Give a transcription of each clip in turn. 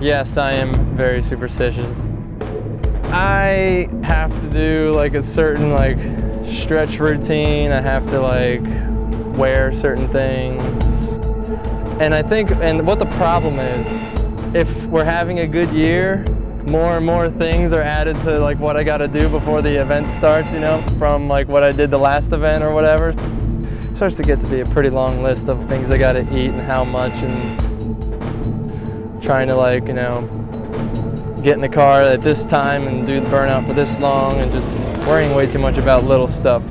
Yes, I am very superstitious. I have to do like a certain like stretch routine. I have to like wear certain things. And I think, and what the problem is, if we're having a good year, more and more things are added to like what I gotta do before the event starts, you know, from like what I did the last event or whatever. It starts to get to be a pretty long list of things I gotta eat and how much, and trying to like, you know, get in the car at this time and do the burnout for this long, and just worrying way too much about little stuff.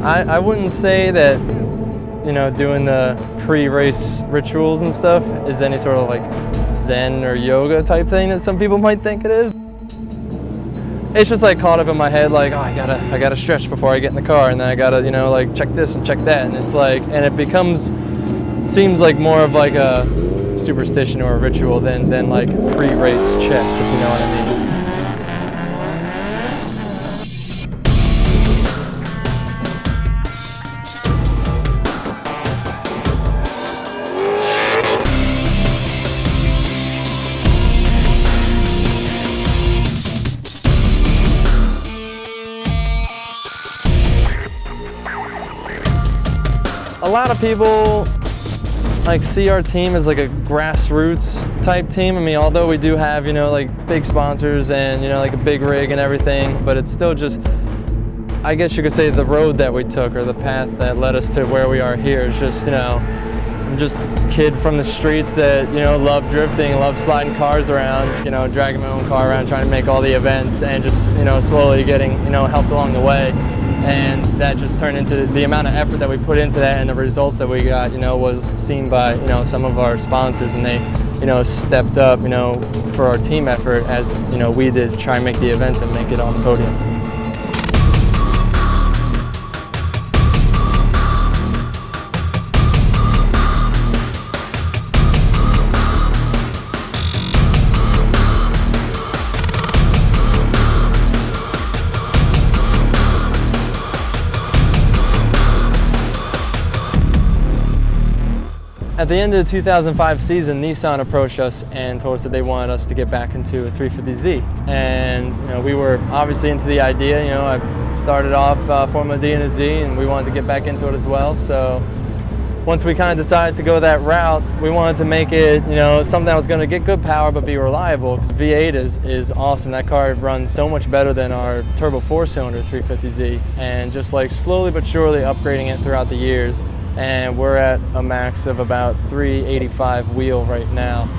I wouldn't say that, you know, doing the pre-race rituals and stuff is any sort of like Zen or yoga type thing that some people might think it is. It's just like caught up in my head, like, oh, I gotta stretch before I get in the car, and then I gotta, you know, like check this and check that, and it's like, and it seems like more of like a superstition or a ritual than like pre-race checks, if you know what I mean. A lot of people like see our team as like a grassroots type team. I mean, although we do have, you know, like big sponsors and, you know, like a big rig and everything, but it's still just, I guess you could say, the road that we took, or the path that led us to where we are here is just, you know, I'm just a kid from the streets that, you know, love drifting, love sliding cars around, you know, dragging my own car around, trying to make all the events, and just, you know, slowly getting, you know, helped along the way. And that just turned into the amount of effort that we put into that, and the results that we got, you know, was seen by, you know, some of our sponsors, and they, you know, stepped up, you know, for our team effort as, you know, we did to try and make the events and make it on the podium. At the end of the 2005 season, Nissan approached us and told us that they wanted us to get back into a 350Z. And, you know, we were obviously into the idea. You know, I started off Formula D and a Z, and we wanted to get back into it as well. So once we kind of decided to go that route, we wanted to make it, you know, something that was going to get good power but be reliable, because V8 is awesome. That car runs so much better than our turbo 4-cylinder 350Z, and just like slowly but surely upgrading it throughout the years. And we're at a max of about 385 wheel right now.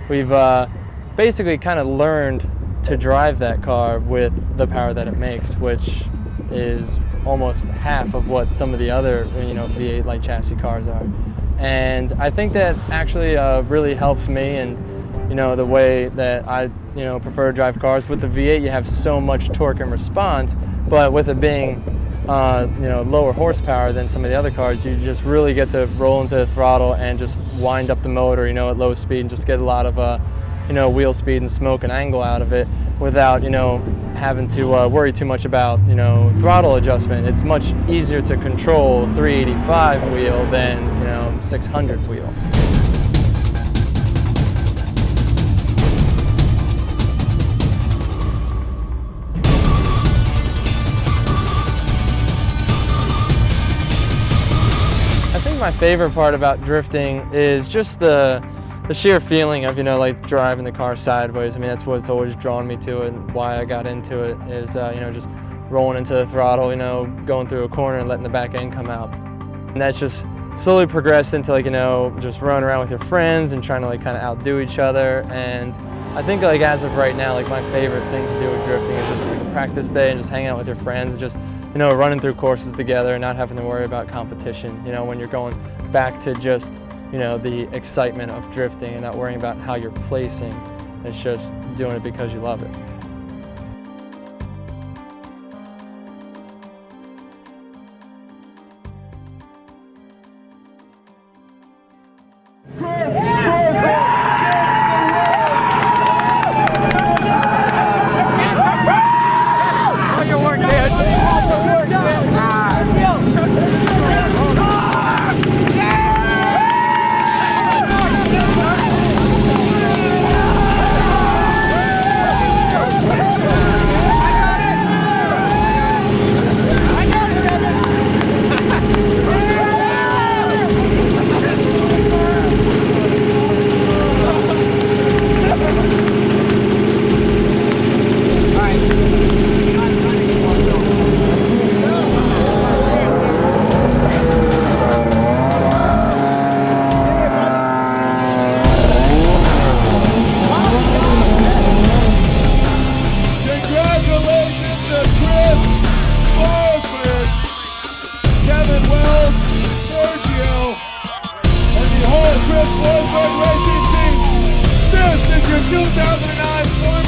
We've basically kind of learned to drive that car with the power that it makes, which is almost half of what some of the other, you know, V8 light chassis cars are. And I think that actually really helps me, and, you know, the way that I, you know, prefer to drive cars. With the V8, you have so much torque and response, but with it being, you know, lower horsepower than some of the other cars, you just really get to roll into the throttle and just wind up the motor, you know, at low speed, and just get a lot of, you know, wheel speed and smoke and angle out of it without, you know, having to worry too much about, you know, throttle adjustment. It's much easier to control 385 wheel than, you know, 600 wheel. I think my favorite part about drifting is just the sheer feeling of, you know, like driving the car sideways. I mean, that's what's always drawn me to it, and why I got into it is, you know, just rolling into the throttle, you know, going through a corner and letting the back end come out. And that's just slowly progressed into, like, you know, just running around with your friends and trying to like kind of outdo each other. And I think, like, as of right now, like, my favorite thing to do with drifting is just like a practice day and just hang out with your friends, and just, you know, running through courses together and not having to worry about competition. You know, when you're going back to just you know, the excitement of drifting and not worrying about how you're placing. It's just doing it because you love it. Forsberg Racing Team. This is your 2009 Formula